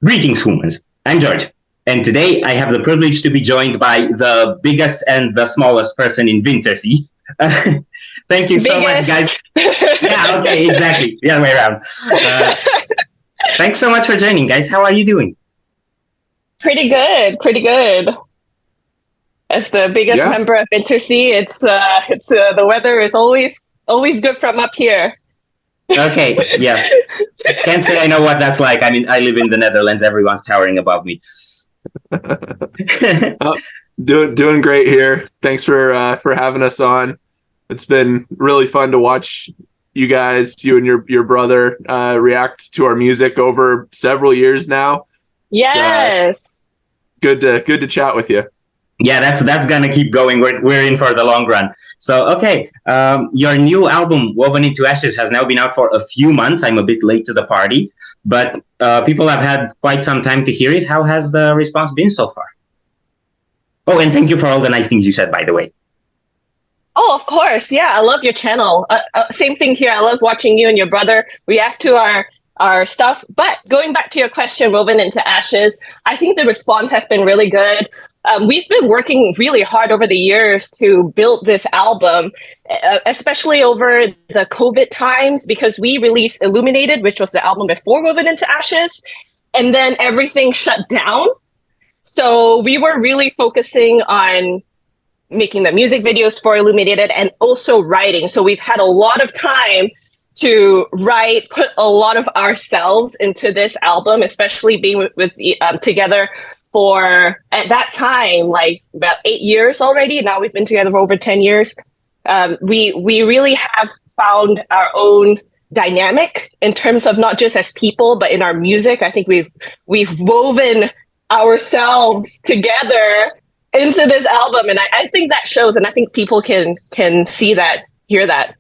Greetings, humans. I'm George, and today I have the privilege to be joined by the biggest and the smallest person in Vintersea. Thank you so much, guys. Biggest. Yeah, okay, exactly. The other way around. Thanks so much for joining, guys. How are you doing? Pretty good, pretty good. As the biggest Yeah, member of Vintersea, it's the weather is always good from up here. Okay, yeah. Can't say I know what that's like. I mean, I live in the Netherlands. Everyone's towering above me. oh, doing great here. Thanks for having us on. It's been really fun to watch you and your brother react to our music over several years now. It's Yes. good to chat with you. Yeah, that's gonna keep going. We're in for the long run. So okay, your new album "Woven into Ashes" has now been out for a few months. I'm a bit late to the party, but people have had quite some time to hear it. How has the response been so far? Oh, and thank you for all the nice things you said, by the way. Oh, of course. Yeah, I love your channel. Same thing here. I love watching you and your brother react to our stuff. But going back to your question, Woven into Ashes, I think the response has been really good. We've been working really hard over the years to build this album, especially over the COVID times, because we released Illuminated, which was the album before Woven into Ashes, and then everything shut down. So we were really focusing on making the music videos for Illuminated and also writing. So we've had a lot of time to write, put a lot of ourselves into this album, especially being with together for, at that time, like about 8 years already. Now we've been together for over 10 years. We really have found our own dynamic in terms of not just as people, but in our music. I think we've woven ourselves together into this album, and I think that shows, and I think people can see that, hear that.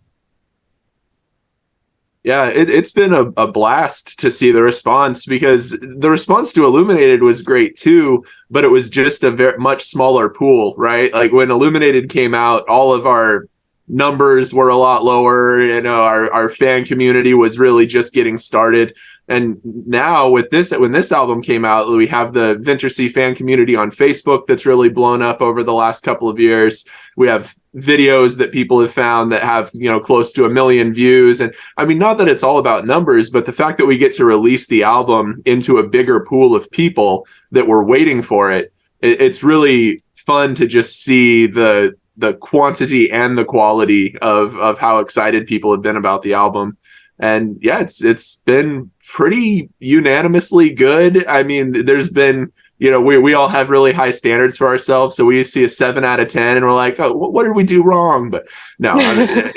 Yeah, it's been a blast to see the response, because the response to Illuminated was great too, but it was just a very much smaller pool, right? Like when Illuminated came out, all of our numbers were a lot lower. You know, our fan community was really just getting started. And now with this, when this album came out, we have the Vintersea fan community on Facebook that's really blown up over the last couple of years. We have videos that people have found that have, close to 1 million views. And I mean, not that it's all about numbers, but the fact that we get to release the album into a bigger pool of people that were waiting for it, it's really fun to just see the quantity and the quality of how excited people have been about the album. And yeah, it's been pretty unanimously good. I mean, there's been, we all have really high standards for ourselves. So we see a 7 out of 10 and we're like, oh, what did we do wrong? But no, I mean,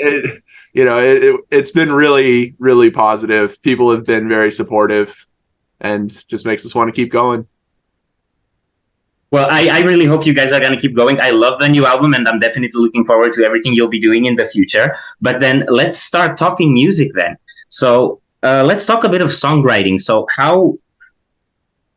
it's been really, really positive. People have been very supportive and just makes us want to keep going. Well, I really hope you guys are going to keep going. I love the new album, and I'm definitely looking forward to everything you'll be doing in the future. But then let's start talking music then. So let's talk a bit of songwriting. So how...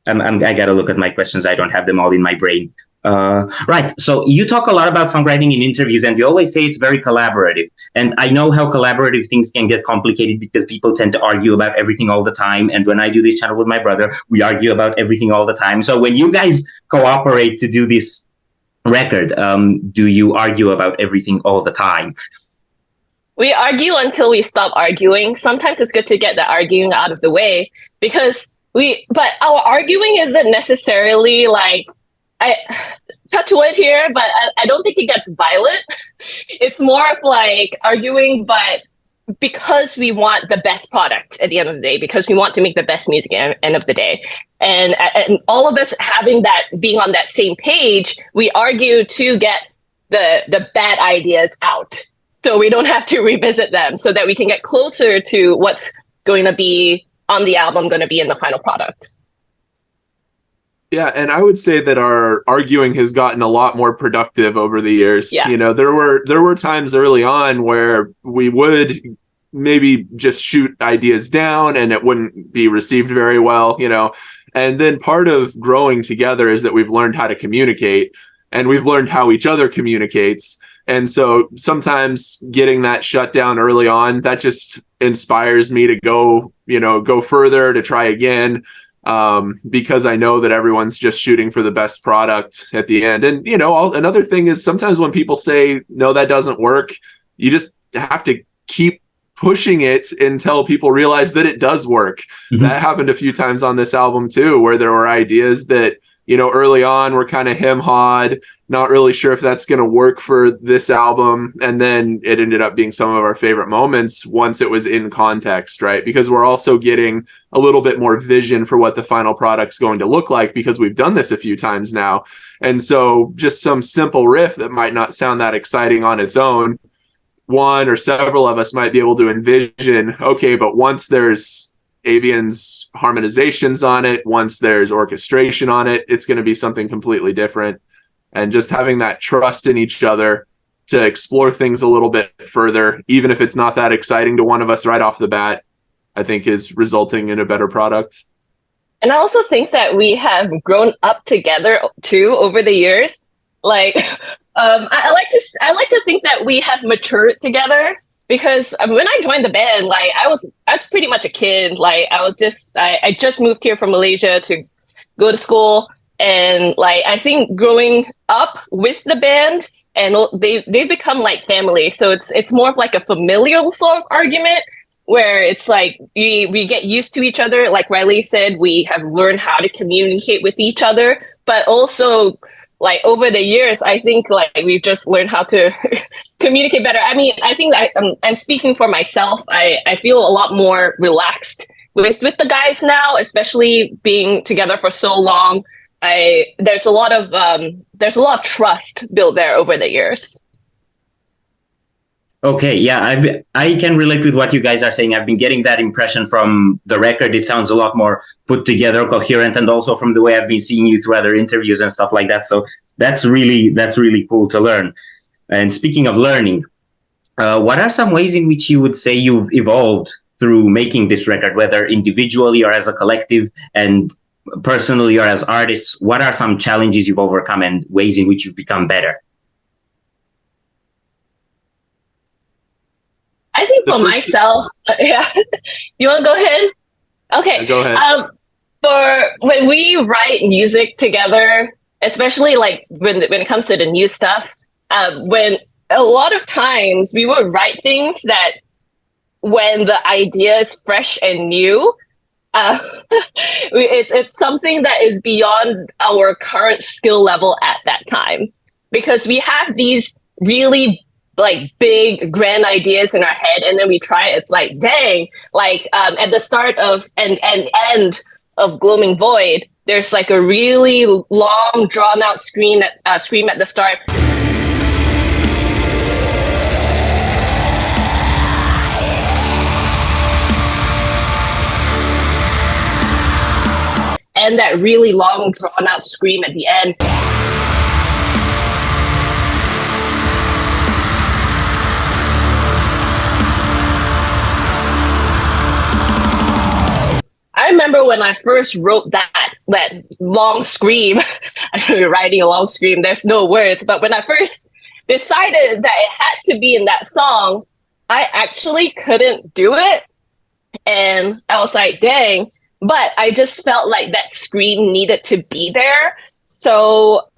I got to look at my questions. I don't have them all in my brain. Right. So you talk a lot about songwriting in interviews, and you always say it's very collaborative. And I know how collaborative things can get complicated because people tend to argue about everything all the time. And when I do this channel with my brother, we argue about everything all the time. So when you guys cooperate to do this record, do you argue about everything all the time? We argue until we stop arguing. Sometimes it's good to get the arguing out of the way, because but our arguing isn't necessarily like, I touch wood here, but I don't think it gets violent. It's more of like arguing, but because we want the best product at the end of the day, because we want to make the best music at the end of the day. And all of us having that, being on that same page, we argue to get the bad ideas out, so we don't have to revisit them, so that we can get closer to what's going to be on the album, going to be in the final product. Yeah, and I would say that our arguing has gotten a lot more productive over the years. Yeah. There were times early on where we would maybe just shoot ideas down and it wouldn't be received very well, And then part of growing together is that we've learned how to communicate, and we've learned how each other communicates. And so sometimes getting that shut down early on, that just inspires me to go further, to try again. because I know that everyone's just shooting for the best product at the end. And, another thing is sometimes when people say, no, that doesn't work, you just have to keep pushing it until people realize that it does work. Mm-hmm. That happened a few times on this album too, where there were ideas that, early on were kind of hem-hawed, not really sure if that's going to work for this album. And then it ended up being some of our favorite moments once it was in context, right? Because we're also getting a little bit more vision for what the final product's going to look like because we've done this a few times now. And so just some simple riff that might not sound that exciting on its own, one or several of us might be able to envision, okay, but once there's Avienne's harmonizations on it, once there's orchestration on it, it's going to be something completely different. And just having that trust in each other to explore things a little bit further, even if it's not that exciting to one of us right off the bat, I think is resulting in a better product. And I also think that we have grown up together too over the years. Like, I like to think that we have matured together. Because when I joined the band, like I was pretty much a kid. Like I just moved here from Malaysia to go to school, and like I think growing up with the band, and they've become like family. So it's more of like a familial sort of argument where it's like we get used to each other. Like Riley said, we have learned how to communicate with each other, but also, like over the years, I think like we've just learned how to communicate better. I mean, I think that I'm speaking for myself. I feel a lot more relaxed with the guys now, especially being together for so long. There's a lot of trust built there over the years. Okay, yeah, I can relate with what you guys are saying. I've been getting that impression from the record. It sounds a lot more put together, coherent, and also from the way I've been seeing you through other interviews and stuff like that. So that's really cool to learn. And speaking of learning, what are some ways in which you would say you've evolved through making this record, whether individually or as a collective, and personally or as artists? What are some challenges you've overcome and ways in which you've become better? I think for myself, yeah. You want to go ahead? Okay. Go ahead. For when we write music together, especially like when it comes to the new stuff, when a lot of times we would write things that when the idea is fresh and new, it's something that is beyond our current skill level at that time, because we have these really like big grand ideas in our head, and then we try it. It's like, dang, like at the start of and end of Gloaming Void, there's like a really long drawn out scream at the start. And that really long drawn out scream at the end. I remember when I first wrote that long scream, writing a long scream, there's no words, but when I first decided that it had to be in that song, I actually couldn't do it. And I was like, dang, but I just felt like that scream needed to be there. So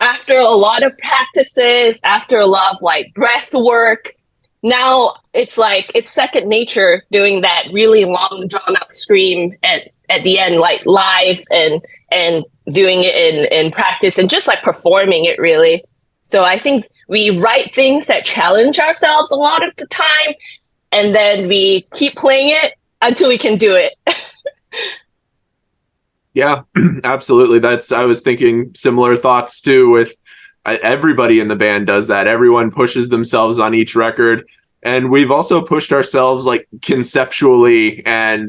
after a lot of practices, after a lot of like breath work, now it's like it's second nature doing that really long drawn out scream at the end, like live and doing it in practice and just like performing it really. So I think we write things that challenge ourselves a lot of the time, and then we keep playing it until we can do it. Yeah, absolutely. I was thinking similar thoughts too. With everybody in the band does that. Everyone pushes themselves on each record. And we've also pushed ourselves like conceptually and,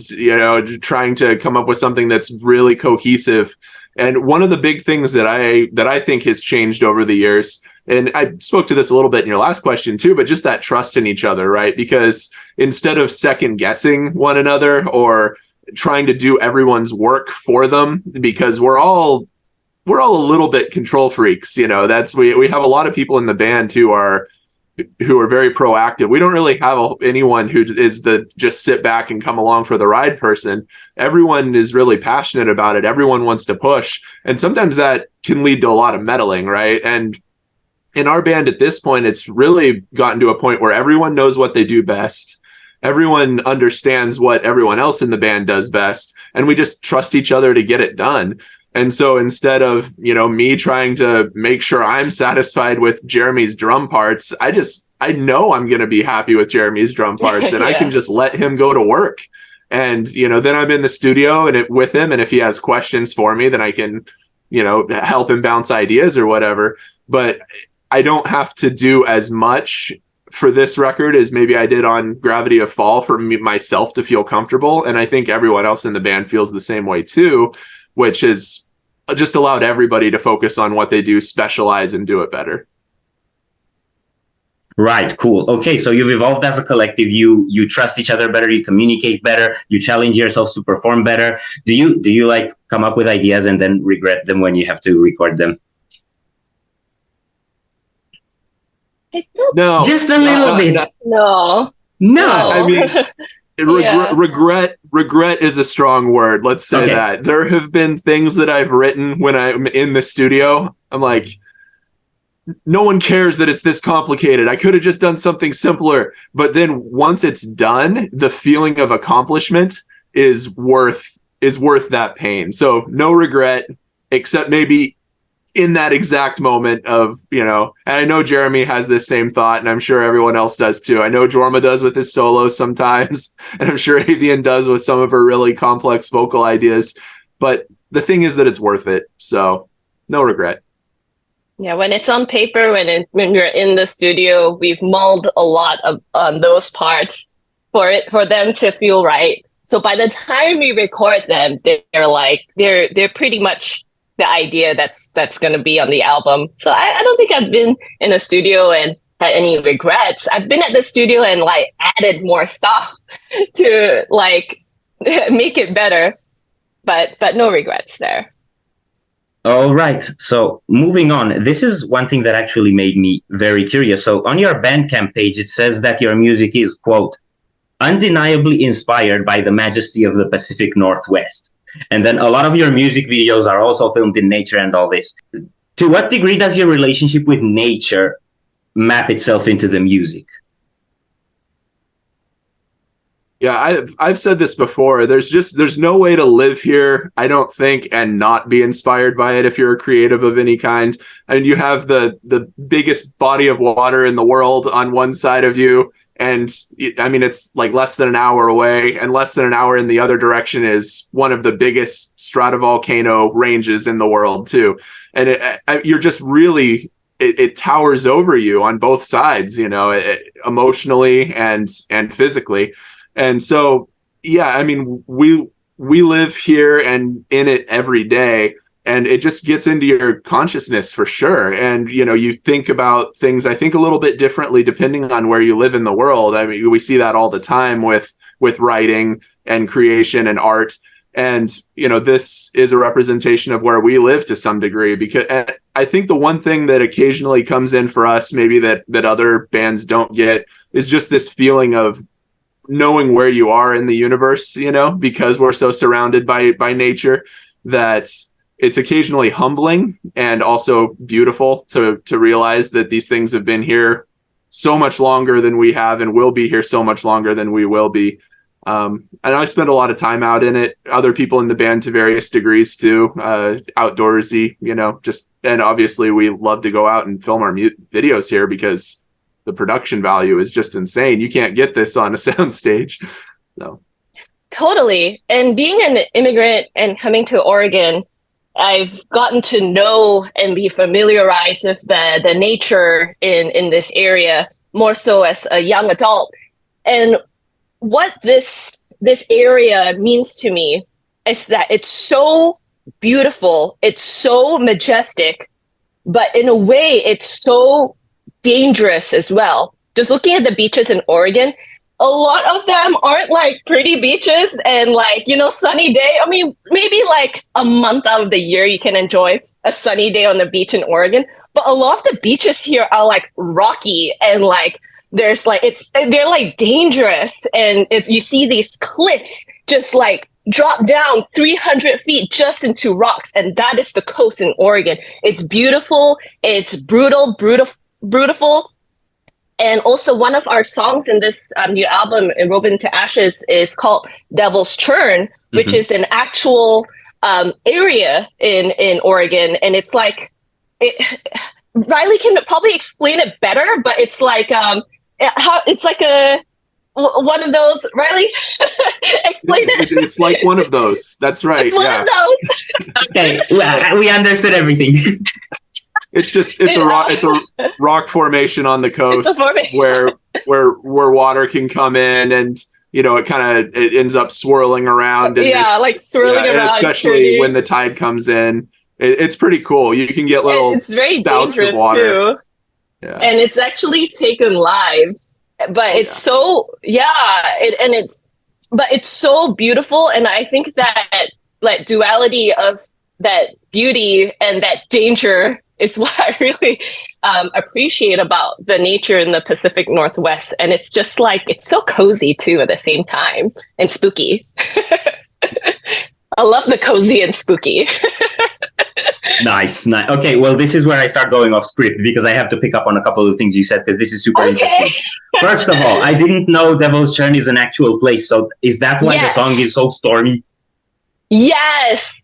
trying to come up with something that's really cohesive. And one of the big things that I think has changed over the years, and I spoke to this a little bit in your last question too, but just that trust in each other, right? Because instead of second guessing one another or trying to do everyone's work for them, because we're all a little bit control freaks, we have a lot of people in the band who who are very proactive. We don't really have anyone who is the just sit back and come along for the ride person. Everyone is really passionate about it. Everyone wants to push. And sometimes that can lead to a lot of meddling, right? And in our band at this point, it's really gotten to a point where everyone knows what they do best. Everyone understands what everyone else in the band does best. And we just trust each other to get it done. And so instead of, me trying to make sure I'm satisfied with Jeremy's drum parts, I know I'm going to be happy with Jeremy's drum parts, and Yeah. I can just let him go to work. And, then I'm in the studio with him. And if he has questions for me, then I can, help him bounce ideas or whatever. But I don't have to do as much for this record as maybe I did on Gravity of Fall for myself to feel comfortable. And I think everyone else in the band feels the same way too, which has just allowed everybody to focus on what they do, specialize, and do it better. Right. Cool. Okay. So you've evolved as a collective. You trust each other better. You communicate better. You challenge yourselves to perform better. Do you like come up with ideas and then regret them when you have to record them? No, Just a little bit. No. No. I mean, regret is a strong word. Let's say that. There have been things that I've written when I'm in the studio. I'm like, no one cares that it's this complicated. I could have just done something simpler. But then once it's done, the feeling of accomplishment is worth that pain. So no regret, except maybe in that exact moment of, and I know Jeremy has this same thought, and I'm sure everyone else does too. I know Jorma does with his solos sometimes, and I'm sure Avienne does with some of her really complex vocal ideas. But the thing is that it's worth it. So no regret. Yeah, when it's on paper, when you're in the studio, we've mulled a lot on those parts for them to feel right. So by the time we record them, they're pretty much the idea that's going to be on the album. So I don't think I've been in a studio and had any regrets. I've been at the studio and added more stuff to make it better, but no regrets there. All right. So moving on, this is one thing that actually made me very curious. So on your Bandcamp page, it says that your music is, quote, undeniably inspired by the majesty of the Pacific Northwest. And then a lot of your music videos are also filmed in nature and all this. To what degree does your relationship with nature map itself into the music? Yeah, I've said this before. There's no way to live here, I don't think, and not be inspired by it if you're a creative of any kind. And you have the biggest body of water in the world on one side of you. And I mean, it's like less than an hour away, and less than an hour in the other direction is one of the biggest stratovolcano ranges in the world too. And you're just really, it towers over you on both sides, emotionally and physically. And so, yeah, I mean, we live here and in it every day, and it just gets into your consciousness for sure. And, you think about things, I think, a little bit differently depending on where you live in the world. I mean, we see that all the time with writing and creation and art. And, this is a representation of where we live to some degree, because I think the one thing that occasionally comes in for us, maybe that other bands don't get, is just this feeling of knowing where you are in the universe, because we're so surrounded by nature, that it's occasionally humbling and also beautiful to realize that these things have been here so much longer than we have, and will be here so much longer than we will be. And I spend a lot of time out in it. Other people in the band to various degrees too, outdoorsy, and obviously we love to go out and film our videos here because the production value is just insane. You can't get this on a soundstage. So. Totally. And being an immigrant and coming to Oregon, I've gotten to know and be familiarized with the nature in this area more so as a young adult. And what this area means to me is that it's so beautiful, it's so majestic, but in a way it's so dangerous as well. Just looking at the beaches in Oregon, a lot of them aren't pretty beaches and sunny day. I mean, maybe a month out of the year you can enjoy, a sunny day on the beach in Oregon. But a lot of the beaches here are like rocky and like there's like they're like dangerous, and you see these cliffs just like drop down 300 feet just into rocks, and that is the coast in Oregon. It's beautiful, it's beautiful. And also one of our songs in this new album, Woven to Ashes, is called Devil's Churn, which is an actual area in Oregon. And it's like, Riley can probably explain it better, but it's like, it's like one of those, Riley, explain it. It's like one of those. That's right. It's one of those. Okay, we understood everything. It's a rock formation on the coast where water can come in, and you know it ends up swirling around. Like swirling around, and especially when the tide comes in. It's pretty cool. You can get little it's very spouts dangerous of water. Too. Yeah. And it's actually taken lives, but it's it's so beautiful. And I think that like duality of that beauty and that danger is what I really appreciate about the nature in the Pacific Northwest. And it's just like, it's so cozy too at the same time, and spooky. I love the cozy and spooky. Nice. Okay, well, this is where I start going off script because I have to pick up on a couple of things you said because this is super interesting. First of all, I didn't know Devil's Churn is an actual place. So is that why the song is so stormy? Yes.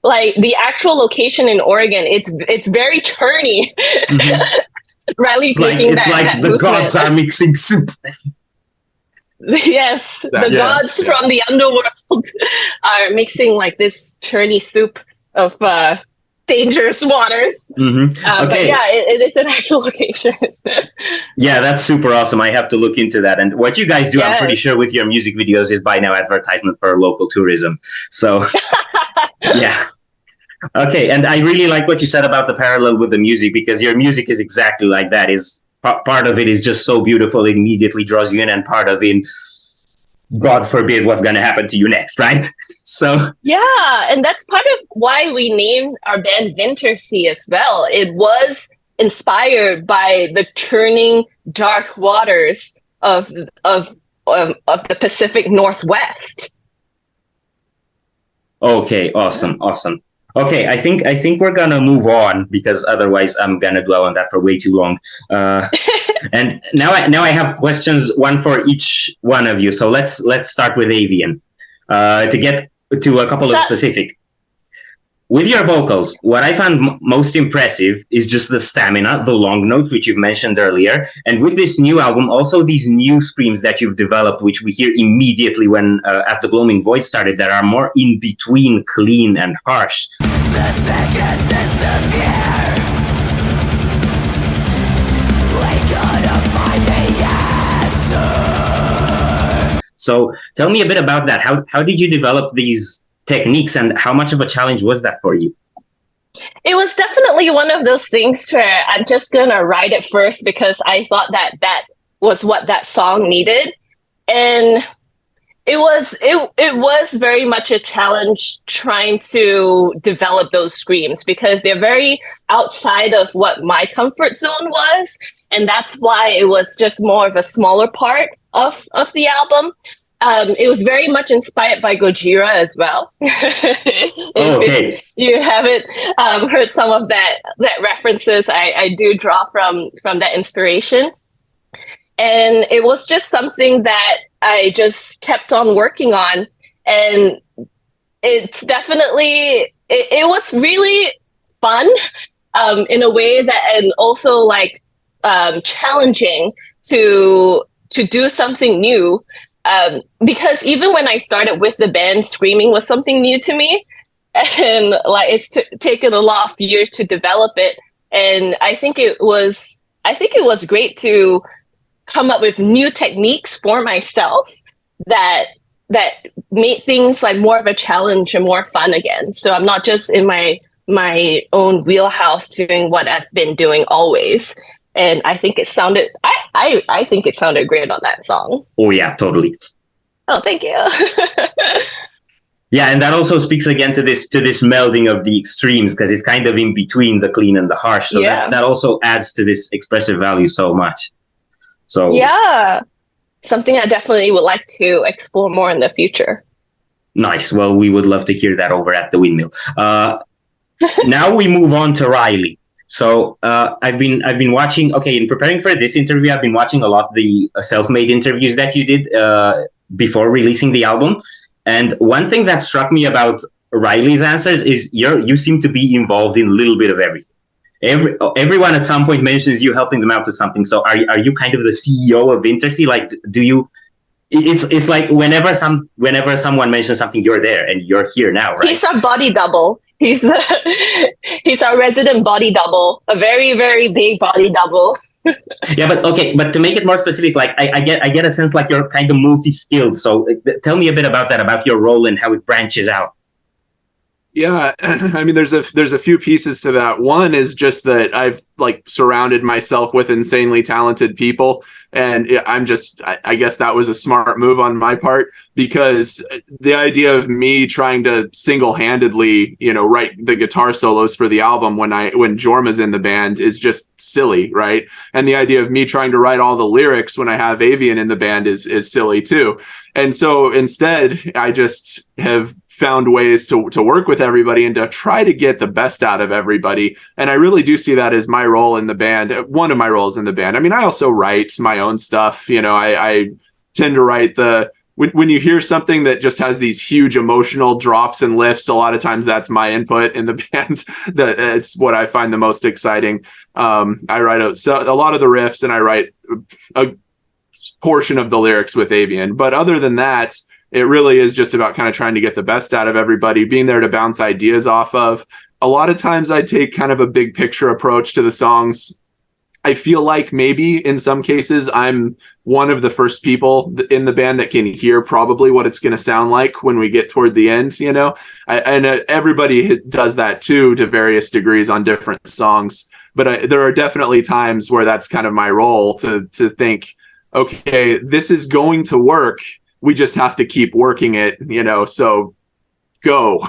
Like the actual location in Oregon, it's very churny. Riley's making it's like the gods are mixing soup. Yes, the gods from the underworld are mixing like this churny soup of dangerous waters. Okay. But yeah, it is an actual location. Yeah, that's super awesome. I have to look into that. And what you guys do, I'm pretty sure with your music videos is by now advertisement for local tourism. So yeah. Okay, and I really like what you said about the parallel with the music because your music is exactly like that. Is part of it is just so beautiful, it immediately draws you in, and part of it, God forbid what's going to happen to you next, right? So yeah, and that's part of why we named our band Vintersea as well. It was inspired by the churning dark waters of the Pacific Northwest. Okay, awesome. Okay, I think we're gonna move on because otherwise I'm gonna dwell on that for way too long. And now I have questions, one for each one of you. So let's start with Avienne to get to a couple of specific. With your vocals, what I found most impressive is just the stamina, the long notes, which you've mentioned earlier. And with this new album, also these new screams that you've developed, which we hear immediately when At the Gloaming Void started, that are more in between, clean and harsh. The seconds disappear. We couldn't find the answer. So tell me a bit about that. How did you develop these techniques, and how much of a challenge was that for you? It was definitely one of those things where I'm just gonna write it first because I thought that was what that song needed, and it was very much a challenge trying to develop those screams because they're very outside of what my comfort zone was, and that's why it was just more of a smaller part of the album. It was very much inspired by Gojira as well. Okay. You haven't heard some of that references, I do draw from that inspiration. And it was just something that I just kept on working on. And it's definitely, it was really fun in a way that, and also like challenging to do something new. Because even when I started with the band, screaming was something new to me, and like it's taken a lot of years to develop it. And I think it was great to come up with new techniques for myself that made things like more of a challenge and more fun again. So I'm not just in my own wheelhouse doing what I've been doing always. And I think it sounded, I think it sounded great on that song. Oh yeah, totally. Oh, thank you. Yeah, and that also speaks again to this melding of the extremes, because it's kind of in between the clean and the harsh. So that also adds to this expressive value so much. So yeah, something I definitely would like to explore more in the future. Nice. Well, we would love to hear that over at the Windmill. Now we move on to Riley. So I've been watching. Okay, in preparing for this interview, I've been watching a lot of the self-made interviews that you did before releasing the album. And one thing that struck me about Riley's answers is you seem to be involved in a little bit of everything. Everyone at some point mentions you helping them out with something. So are you kind of the CEO of Vintersea? Like, do you? It's like whenever someone mentions something, you're there and you're here now, right? He's our body double. He's our resident body double. A very, very big body double. Yeah, but to make it more specific, like I get a sense like you're kind of multi-skilled. So tell me a bit about that, about your role and how it branches out. Yeah, I mean, there's a few pieces to that. One is just that I've like surrounded myself with insanely talented people, and I guess that was a smart move on my part, because the idea of me trying to single-handedly, write the guitar solos for the album when Jorma's in the band is just silly, right? And the idea of me trying to write all the lyrics when I have Avienne in the band is silly too. And so instead, I just have found ways to work with everybody and to try to get the best out of everybody. And I really do see that as my role in the band, one of my roles in the band. I mean, I also write my own stuff. I tend to write when you hear something that just has these huge emotional drops and lifts, a lot of times that's my input in the band. It's what I find the most exciting. I write a lot of the riffs, and I write a portion of the lyrics with Avienne. But other than that, it really is just about kind of trying to get the best out of everybody, being there to bounce ideas off of. A lot of times I take kind of a big picture approach to the songs. I feel like maybe in some cases I'm one of the first people in the band that can hear probably what it's going to sound like when we get toward the end, and everybody does that too, to various degrees on different songs. But there are definitely times where that's kind of my role to think, okay, this is going to work. We just have to keep working it, so go.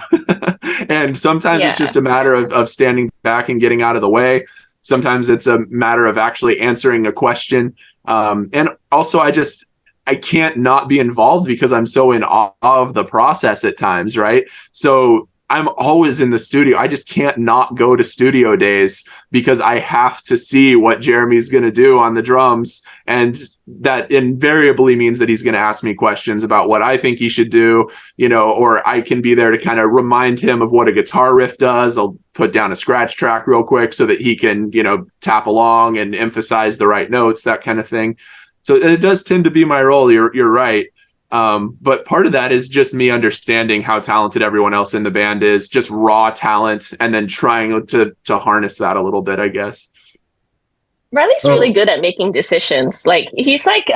And sometimes it's just a matter of standing back and getting out of the way. Sometimes it's a matter of actually answering a question. And also I can't not be involved because I'm so in awe of the process at times, right? So I'm always in the studio. I just can't not go to studio days because I have to see what Jeremy's going to do on the drums. And that invariably means that he's going to ask me questions about what I think he should do, or I can be there to kind of remind him of what a guitar riff does. I'll put down a scratch track real quick so that he can, tap along and emphasize the right notes, that kind of thing. So it does tend to be my role. You're right. But part of that is just me understanding how talented everyone else in the band is, just raw talent, and then trying to harness that a little bit, I guess. Riley's really good at making decisions. Like he's like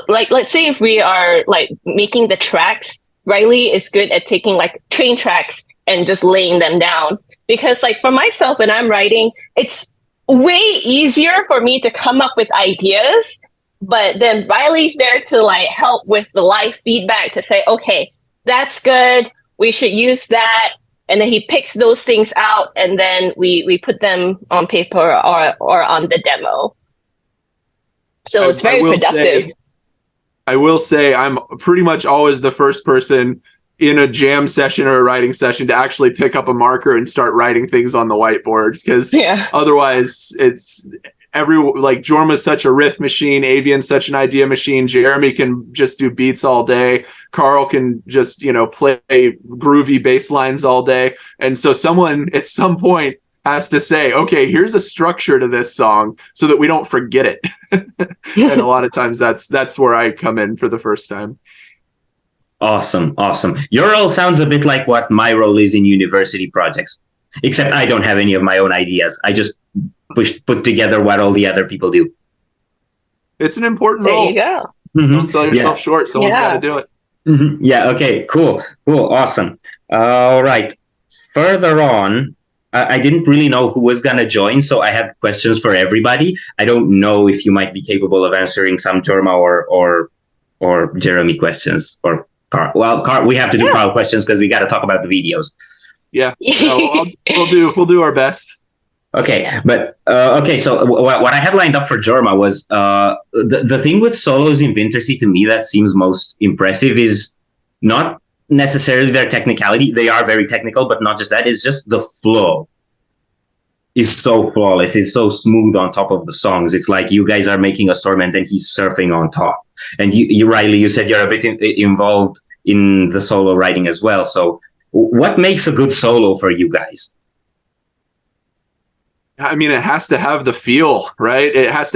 let's say if we are like making the tracks, Riley is good at taking like train tracks and just laying them down. Because like for myself, when I'm writing, it's way easier for me to come up with ideas. But then Riley's there to like help with the live feedback to say, okay, that's good. We should use that. And then he picks those things out, and then we put them on paper or on the demo. So it's very productive. I will say I'm pretty much always the first person in a jam session or a writing session to actually pick up a marker and start writing things on the whiteboard, because otherwise it's Jorma's such a riff machine, Avienne's such an idea machine, Jeremy can just do beats all day, Carl can just play groovy bass lines all day, and so someone at some point has to say, okay, here's a structure to this song so that we don't forget it. And a lot of times that's where I come in for the first time. Awesome. Your role sounds a bit like what my role is in university projects, except I don't have any of my own ideas. I just put together what all the other people do. It's an important role. There you go. Mm-hmm. Don't sell yourself short. Someone's got to do it. Mm-hmm. Yeah. Okay. Cool. Awesome. All right. Further on, I didn't really know who was going to join, so I had questions for everybody. I don't know if you might be capable of answering some Jorma or Jeremy questions, or Carl. Well, Carl, we have to do Carl questions because we got to talk about the videos. Yeah, no, we'll do our best. Okay, but okay. So what I had lined up for Jorma was the thing with solos in Vintersea to me that seems most impressive is not necessarily their technicality. They are very technical, but not just that. It's just the flow is so flawless. It's so smooth on top of the songs. It's like you guys are making a storm and then he's surfing on top. And you Riley, you said you're a bit involved in the solo writing as well. So what makes a good solo for you guys? I mean, it has to have the feel, right? It has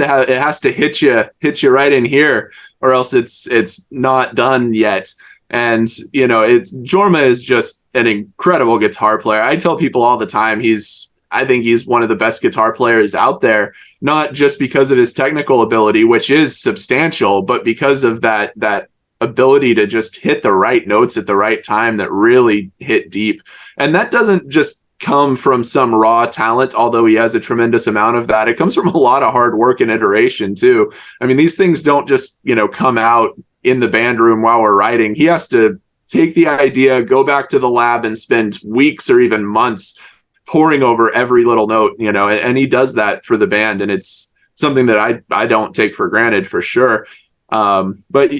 to hit you right in here, or else it's not done yet. And Jorma is just an incredible guitar player. I tell people all the time I think he's one of the best guitar players out there, not just because of his technical ability, which is substantial, but because of that ability to just hit the right notes at the right time that really hit deep. And that doesn't just come from some raw talent, although he has a tremendous amount of that. It comes from a lot of hard work and iteration too. I mean, these things don't just, come out in the band room while we're writing. He has to take the idea, go back to the lab and spend weeks or even months poring over every little note, and he does that for the band. And it's something that I don't take for granted for sure. But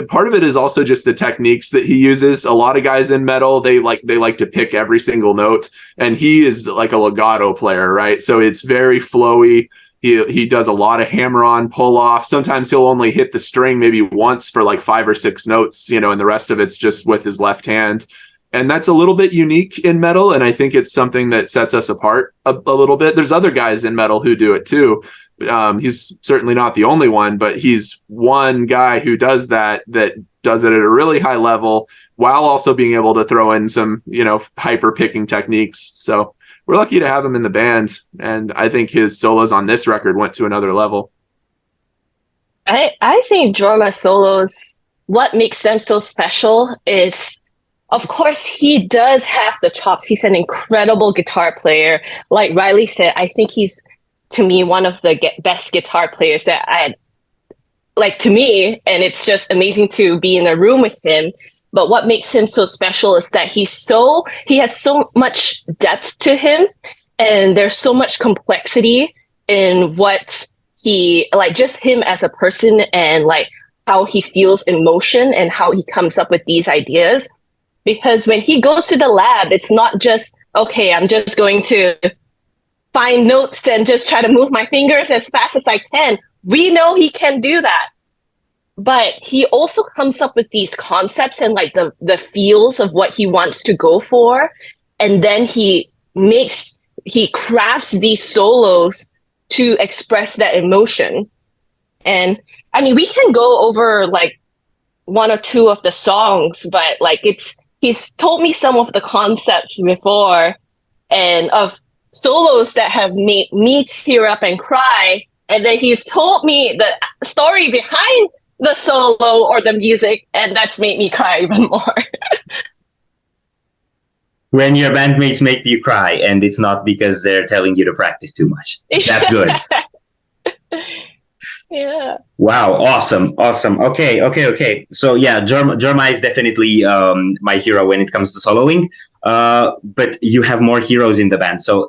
part of it is also just the techniques that he uses. A lot of guys in metal, they like to pick every single note, and he is like a legato player, right? So it's very flowy. He does a lot of hammer on, pull off. Sometimes he'll only hit the string maybe once for like 5 or 6 notes, and the rest of it's just with his left hand. And that's a little bit unique in metal, and I think it's something that sets us apart a little bit. There's other guys in metal who do it too. He's certainly not the only one, but he's one guy who does that does it at a really high level while also being able to throw in some, hyper picking techniques. So we're lucky to have him in the band, and I think his solos on this record went to another level. I think Jorma solos, what makes them so special is, of course, he does have the chops. He's an incredible guitar player. Like Riley said, I think he's, to me, one of the best guitar players that to me, and it's just amazing to be in a room with him. But what makes him so special is that he has so much depth to him, and there's so much complexity in what he, just him as a person, and how he feels emotion and how he comes up with these ideas. Because when he goes to the lab, it's not just, okay, I'm just going to find notes and just try to move my fingers as fast as I can. We know he can do that. But he also comes up with these concepts and the feels of what he wants to go for. And then he crafts these solos to express that emotion. And I mean, we can go over 1 or 2 of the songs, but he's told me some of the concepts before and of solos that have made me tear up and cry. And then he's told me the story behind the solo or the music, and that's made me cry even more. When your bandmates make you cry and it's not because they're telling you to practice too much. That's good. Yeah. Wow. Awesome. Okay. So yeah, Jorma is definitely my hero when it comes to soloing. But you have more heroes in the band. So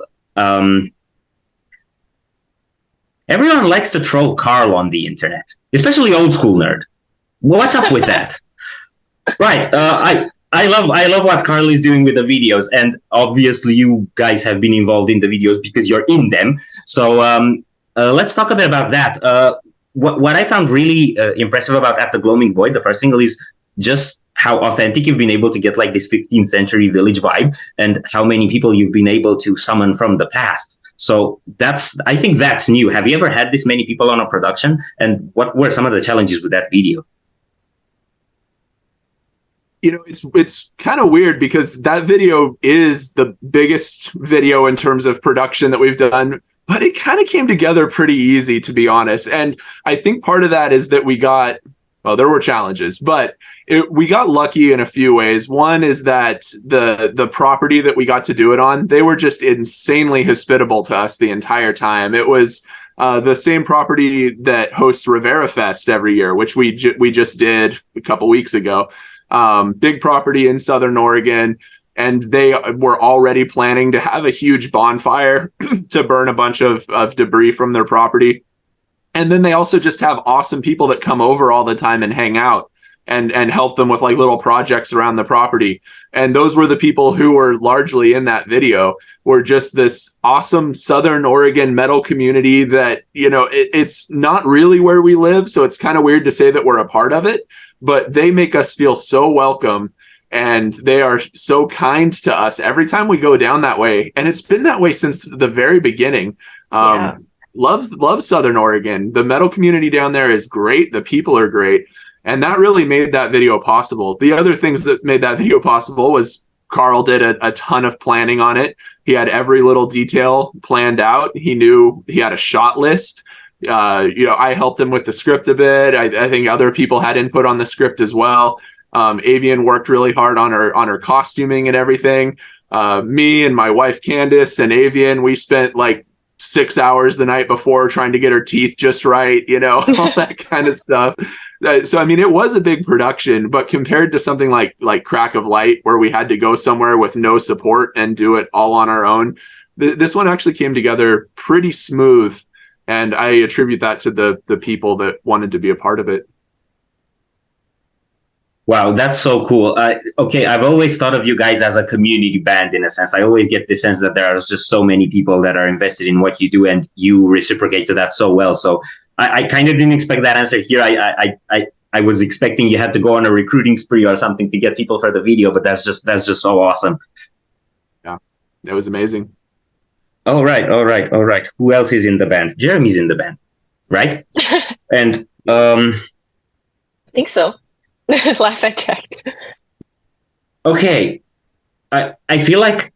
everyone likes to troll Carl on the internet, especially old school nerd. What's up with that? Right. I love what Carl is doing with the videos, and obviously you guys have been involved in the videos because you're in them. So let's talk a bit about that. What I found really impressive about At the Gloaming Void, the first single, is just how authentic you've been able to get this 15th century village vibe, and how many people you've been able to summon from the past. So I think that's new. Have you ever had this many people on a production? And what were some of the challenges with that video? It's kind of weird because that video is the biggest video in terms of production that we've done, but it kind of came together pretty easy, to be honest. And I think part of that is that there were challenges, but we got lucky in a few ways. One is that the property that we got to do it on, they were just insanely hospitable to us the entire time. It was the same property that hosts Rivera Fest every year, which we just did a couple weeks ago. big property in Southern Oregon. And they were already planning to have a huge bonfire to burn a bunch of debris from their property. And then they also just have awesome people that come over all the time and hang out and help them with like little projects around the property. And those were the people who were largely in that video, were just this awesome Southern Oregon metal community that, you know, it's not really where we live. So it's kind of weird to say that we're a part of it, but they make us feel so welcome. And they are so kind to us every time we go down that way. And it's been that way since the very beginning. Loves Southern Oregon. The metal community down there is great. The people are great. And that really made that video possible. The other things that made that video possible was Carl did a ton of planning on it. He had every little detail planned out. He knew he had a shot list. I helped him with the script a bit. I think other people had input on the script as well. Avienne worked really hard on her costuming and everything. Me and my wife Candace and Avienne, we spent like 6 hours the night before trying to get her teeth just right, all that kind of stuff. So I mean, it was a big production, but compared to something like Crack of Light, where we had to go somewhere with no support and do it all on our own, this one actually came together pretty smooth, and I attribute that to the people that wanted to be a part of it. Wow, that's so cool. Okay, I've always thought of you guys as a community band in a sense. I always get the sense that there are just so many people that are invested in what you do, and you reciprocate to that so well. So I kind of didn't expect that answer here. I was expecting you had to go on a recruiting spree or something to get people for the video, but that's just so awesome. Yeah, it was amazing. All right. Who else is in the band? Jeremy's in the band, right? And I think so. Last I checked. Okay. I feel like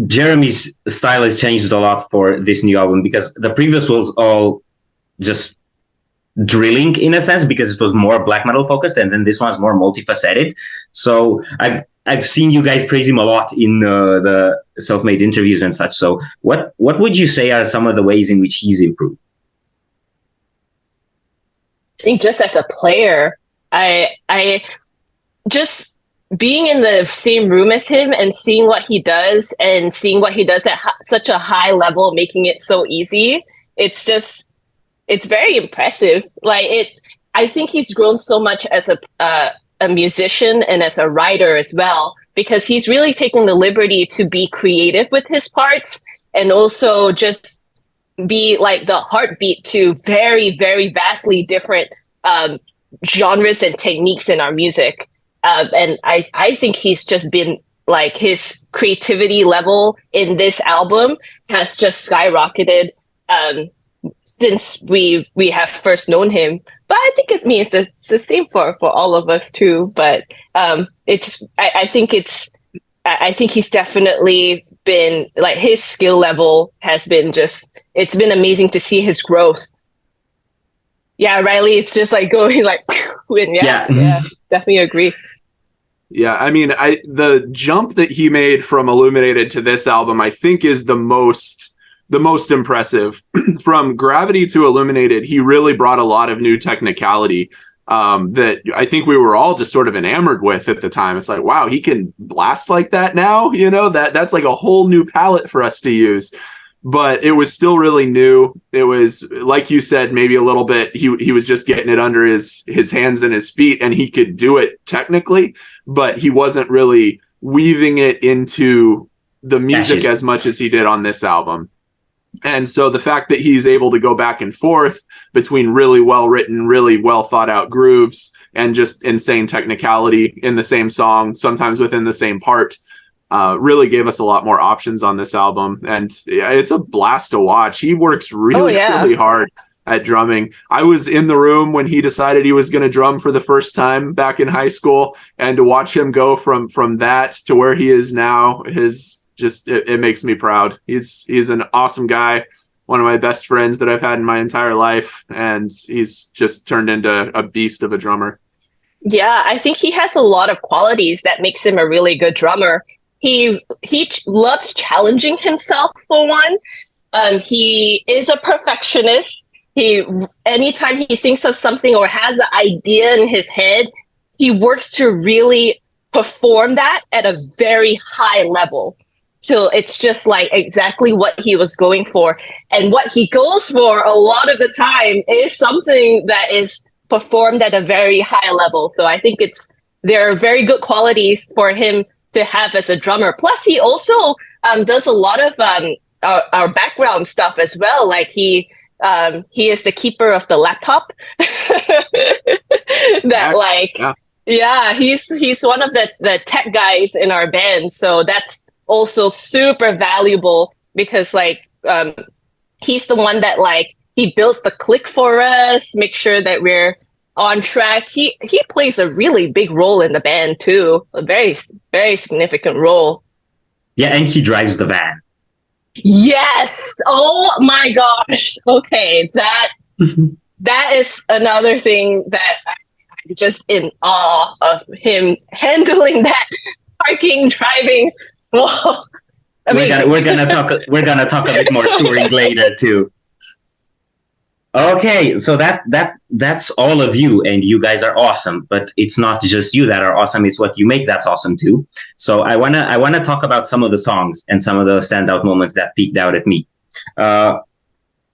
Jeremy's style has changed a lot for this new album, because the previous was all just drilling in a sense, because it was more black metal focused, and then this one's more multifaceted. So I've seen you guys praise him a lot in the self-made interviews and such. So what would you say are some of the ways in which he's improved? I think just as a player, I just being in the same room as him and seeing what he does and seeing what he does at such a high level, making it so easy. It's very impressive. I think he's grown so much as a musician and as a writer as well, because he's really taken the liberty to be creative with his parts and also just be like the heartbeat to very, very vastly different genres and techniques in our music. And I think he's just been like, his creativity level in this album has just skyrocketed since we have first known him. But I think it means it's the same for all of us too. But I think he's definitely been like, his skill level has been it's been amazing to see his growth. Yeah, Riley, it's just like going like, yeah, definitely agree. Yeah, I mean, the jump that he made from Illuminated to this album, I think, is the most impressive. From Gravity to Illuminated, he really brought a lot of new technicality that I think we were all just sort of enamored with at the time. It's like, wow, he can blast like that now. That's like a whole new palette for us to use. But it was still really new. It was, like you said, maybe a little bit, he was just getting it under his hands and his feet, and he could do it technically, but he wasn't really weaving it into the music as much as he did on this album. And so the fact that he's able to go back and forth between really well written, really well thought out grooves and just insane technicality in the same song, sometimes within the same part, really gave us a lot more options on this album. And it's a blast to watch. He works really hard at drumming. I was in the room when he decided he was going to drum for the first time back in high school, and to watch him go from that to where he is now it makes me proud. He's an awesome guy, one of my best friends that I've had in my entire life, and he's just turned into a beast of a drummer. Yeah, I think he has a lot of qualities that makes him a really good drummer. He loves challenging himself, for one. He is a perfectionist. Anytime he thinks of something or has an idea in his head, he works to really perform that at a very high level. So it's just like exactly what he was going for. And what he goes for a lot of the time is something that is performed at a very high level. So I think there are very good qualities for him to have as a drummer. Plus, he also does a lot of our background stuff as well. Like he is the keeper of the laptop. He's one of the tech guys in our band. So that's also super valuable because like he's the one that like he builds the click for us, make sure that we're on track. He plays a really big role in the band too, a very, very significant role. Yeah, and he drives the van. Yes. Oh my gosh. Okay, that is another thing that I'm just in awe of him handling that parking, driving. Well, we're gonna talk a bit more touring later too. Okay, so that's all of you, and you guys are awesome. But it's not just you that are awesome; it's what you make that's awesome too. So I wanna talk about some of the songs and some of the standout moments that peeked out at me.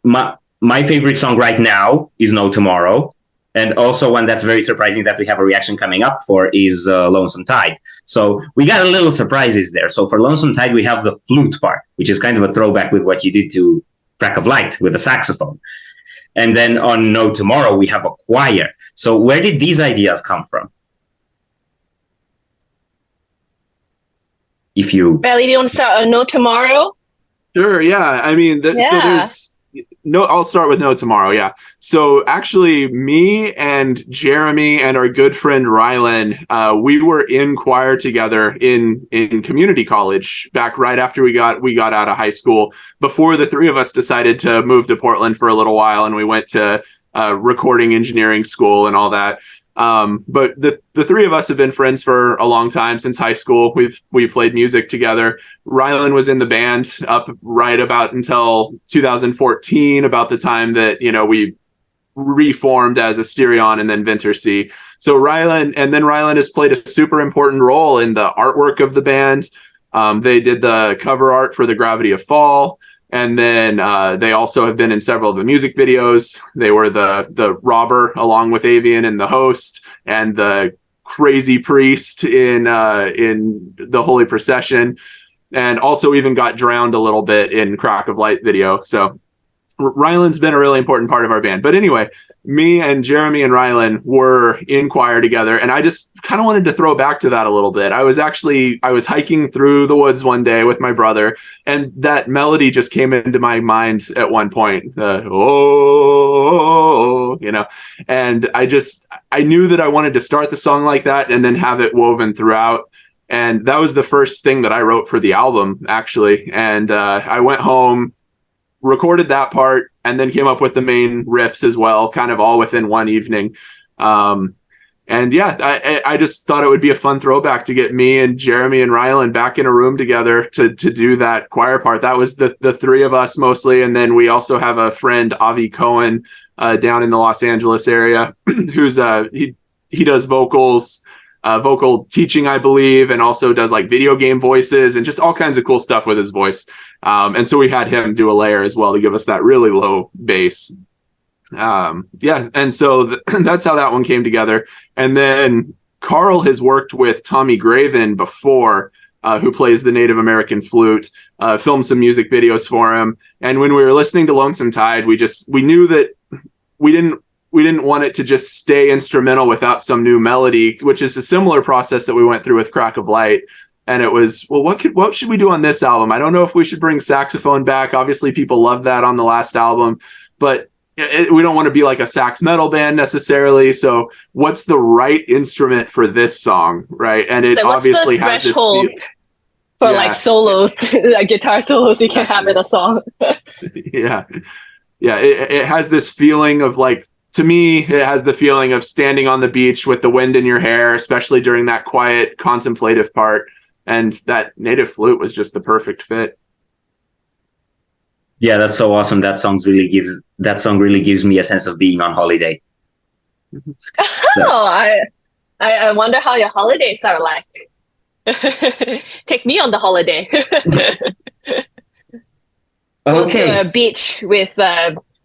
My favorite song right now is No Tomorrow. And also one that's very surprising that we have a reaction coming up for is Lonesome Tide. So we got a little surprises there. So for Lonesome Tide, we have the flute part, which is kind of a throwback with what you did to Crack of Light with the saxophone. And then on No Tomorrow, we have a choir. So where did these ideas come from? Bradley, do you want to start on No Tomorrow? Sure, yeah. I mean, so there's... No, I'll start with No Tomorrow. Yeah. So actually, me and Jeremy and our good friend Rylan, we were in choir together in community college back right after we got out of high school. Before the three of us decided to move to Portland for a little while, and we went to recording engineering school and all that. But the three of us have been friends for a long time, since high school. We played music together. Rylan was in the band up right about until 2014, about the time that, we reformed as Asterion and then Vintersea. So Rylan has played a super important role in the artwork of the band. They did the cover art for The Gravity of Fall. And then they also have been in several of the music videos. They were the robber along with Avienne and the host, and the crazy priest in the Holy Procession, and also even got drowned a little bit in Crack of Light video. So Rylan's been a really important part of our band. But anyway, me and Jeremy and Rylan were in choir together, and I just kind of wanted to throw back to that a little bit. I was hiking through the woods one day with my brother, and that melody just came into my mind at one point. And I knew that I wanted to start the song like that and then have it woven throughout. And that was the first thing that I wrote for the album, actually. And I went home, recorded that part, and then came up with the main riffs as well, kind of all within one evening. And yeah, I just thought it would be a fun throwback to get me and Jeremy and Rylan back in a room together to do that choir part. That was the three of us mostly. And then we also have a friend, Avi Cohen, down in the Los Angeles area, who's he does vocals, vocal teaching, I believe, and also does like video game voices and just all kinds of cool stuff with his voice. And so we had him do a layer as well to give us that really low bass. And so that's how that one came together. And then Carl has worked with Tommy Graven before, who plays the Native American flute, filmed some music videos for him. And when we were listening to Lonesome Tide, we knew that we didn't want it to just stay instrumental without some new melody, which is a similar process that we went through with Crack of Light. And it was, well, what should we do on this album? I don't know if we should bring saxophone back. Obviously, people loved that on the last album, but we don't want to be like a sax metal band necessarily. So what's the right instrument for this song, right? And it obviously has this threshold for like solos, like guitar solos you can have in a song. Yeah. It has this feeling of like, to me, it has the feeling of standing on the beach with the wind in your hair, especially during that quiet, contemplative part. And that native flute was just the perfect fit. Yeah, that's so awesome. That song really gives me a sense of being on holiday. I wonder how your holidays are like. Take me on the holiday. Go to a beach with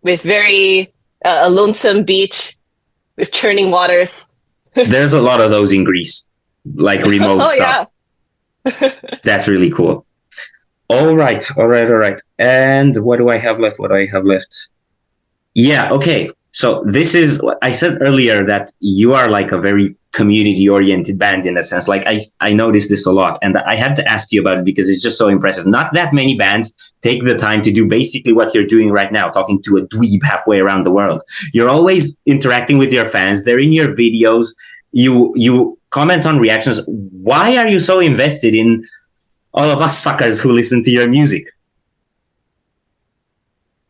very a lonesome beach with churning waters. There's a lot of those in Greece, like remote stuff. Yeah. That's really cool. All right. And what do I have left? Yeah, okay. So this is, I said earlier that you are like a very community oriented band in a sense. Like I noticed this a lot, and I had to ask you about it because it's just so impressive. Not that many bands take the time to do basically what you're doing right now, talking to a dweeb halfway around the world. You're always interacting with your fans. They're in your videos. You comment on reactions. Why are you so invested in all of us suckers who listen to your music?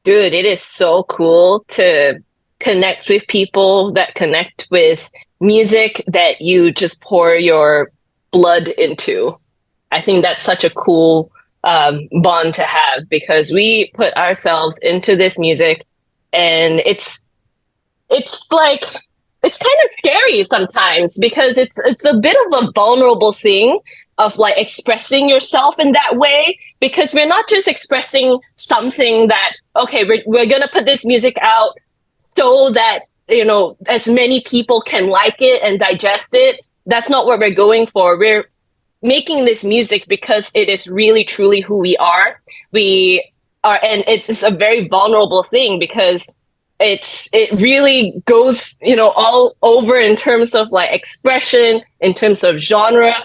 Dude, it is so cool to connect with people that connect with music that you just pour your blood into. I think that's such a cool bond to have because we put ourselves into this music, and it's like it's kind of scary sometimes because it's a bit of a vulnerable thing of like expressing yourself in that way, because we're not just expressing something that, okay, we're going to put this music out so that, you know, as many people can like it and digest it. That's not what we're going for. We're making this music because it is really, truly who we are. We are, and it's a very vulnerable thing because it really goes, you know, all over in terms of like expression, in terms of genre.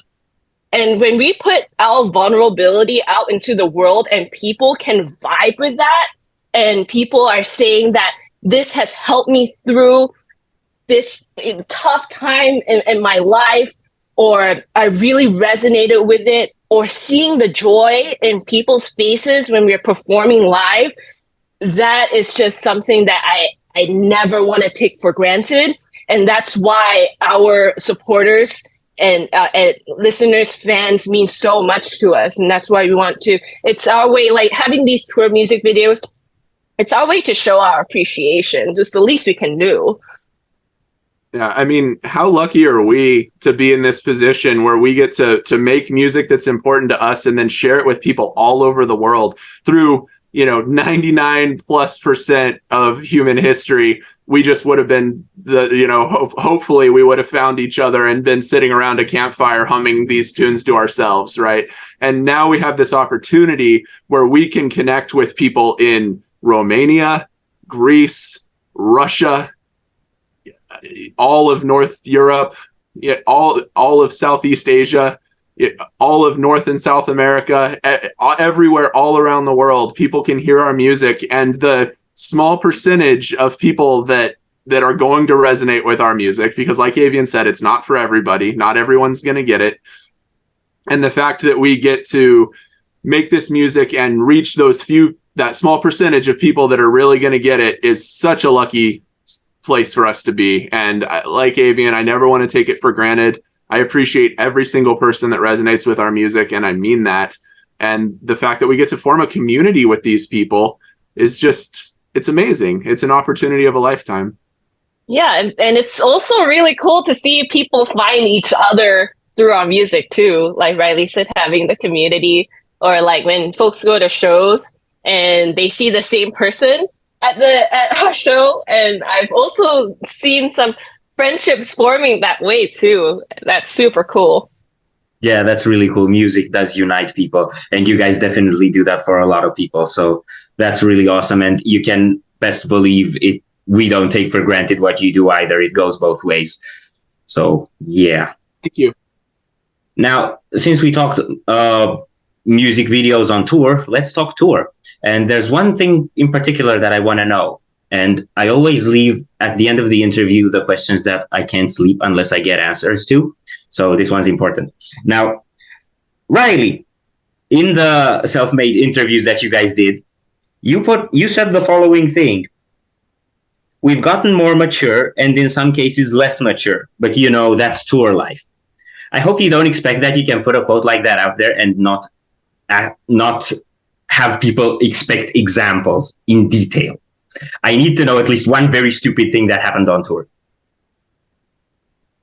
And when we put our vulnerability out into the world and people can vibe with that, and people are saying that this has helped me through this tough time in my life, or I really resonated with it, or seeing the joy in people's faces when we're performing live, that is just something that I never want to take for granted. And that's why our supporters and listeners, fans mean so much to us. And that's why we want to, it's our way, like having these tour music videos, it's our way to show our appreciation, just the least we can do. Yeah, I mean, how lucky are we to be in this position where we get to make music that's important to us and then share it with people all over the world through, you know, 99+% of human history. We just would have been hopefully we would have found each other and been sitting around a campfire humming these tunes to ourselves, right? And now we have this opportunity where we can connect with people in Romania, Greece, Russia, all of North Europe, all of Southeast Asia, all of North and South America, everywhere, all around the world. People can hear our music, and the small percentage of people that are going to resonate with our music, because like Avienne said, it's not for everybody. Not everyone's going to get it. And the fact that we get to make this music and reach that small percentage of people that are really going to get it is such a lucky place for us to be. And like Avienne, I never want to take it for granted. I appreciate every single person that resonates with our music, and I mean that. And the fact that we get to form a community with these people is just, it's amazing. It's an opportunity of a lifetime. Yeah, and it's also really cool to see people find each other through our music too. Like Riley said, having the community, or like when folks go to shows and they see the same person at our show. And I've also seen some friendships forming that way too. That's super cool. Yeah, that's really cool. Music does unite people, and you guys definitely do that for a lot of people. So that's really awesome. And you can best believe it. We don't take for granted what you do either. It goes both ways. So yeah. Thank you. Now, since we talked music videos on tour, let's talk tour. And there's one thing in particular that I want to know. And I always leave at the end of the interview the questions that I can't sleep unless I get answers to. So this one's important. Now, Riley, in the self-made interviews that you guys did, you said the following thing: we've gotten more mature and in some cases less mature, but you know, that's tour life. I hope you don't expect that you can put a quote like that out there and not have people expect examples in detail. I need to know at least one very stupid thing that happened on tour.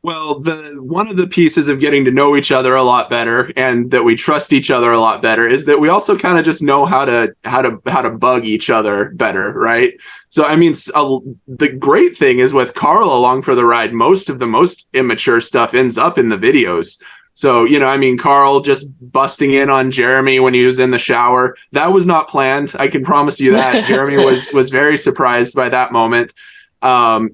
Well, the one of the pieces of getting to know each other a lot better and that we trust each other a lot better is that we also kind of just know how to bug each other better, right? So I mean, the great thing is with Carl along for the ride, most of the most immature stuff ends up in the videos. So, I mean, Carl just busting in on Jeremy when he was in the shower, that was not planned. I can promise you that. Jeremy was very surprised by that moment. And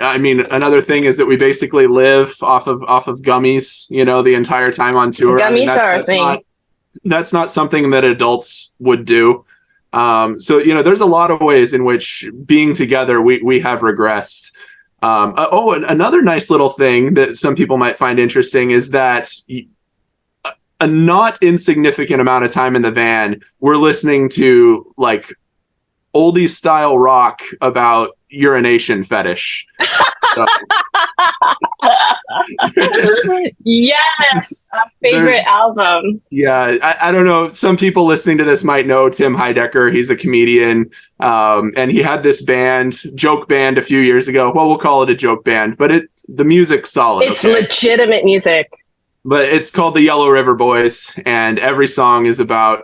I mean, another thing is that we basically live off of gummies, the entire time on tour. Gummies are a thing. That's not something that adults would do. So, there's a lot of ways in which being together, we have regressed. And another nice little thing that some people might find interesting is that a not insignificant amount of time in the van, we're listening to like oldies style rock about urination fetish. So. Yes, our favorite album. Yeah, I don't know. Some people listening to this might know Tim Heidecker. He's a comedian, and he had this joke band a few years ago. Well, we'll call it a joke band, but the music's solid. It's legitimate music. But it's called the Yellow River Boys, and every song is about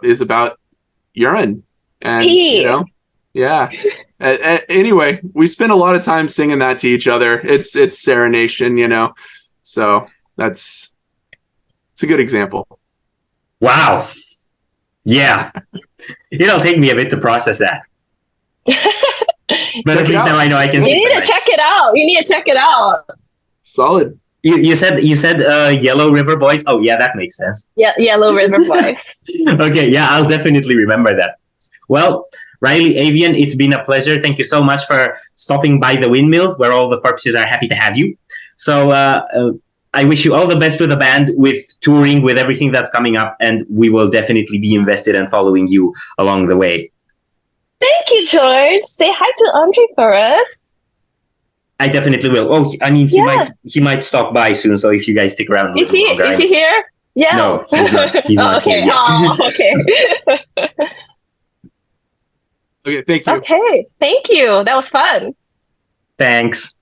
urine and pee. Yeah. Anyway, we spend a lot of time singing that to each other. It's serenation, so it's a good example. Wow. Yeah. It'll take me a bit to process that. But at least now I know I can. You need to check it out. Solid. You said Yellow River Boys. Oh yeah, that makes sense. Yeah, Yellow River Boys. Okay, yeah, I'll definitely remember that. Well, Riley, Avienne, it's been a pleasure. Thank you so much for stopping by the Windmill, where all the corpses are happy to have you. So I wish you all the best with the band, with touring, with everything that's coming up, and we will definitely be invested in following you along the way. Thank you, George. Say hi to Andre for us. I definitely will. Oh, I mean, he might stop by soon. So if you guys stick around, is he here? Yeah. No, he's not okay. here yet. Oh, okay. Okay, thank you. Okay, thank you. That was fun. Thanks.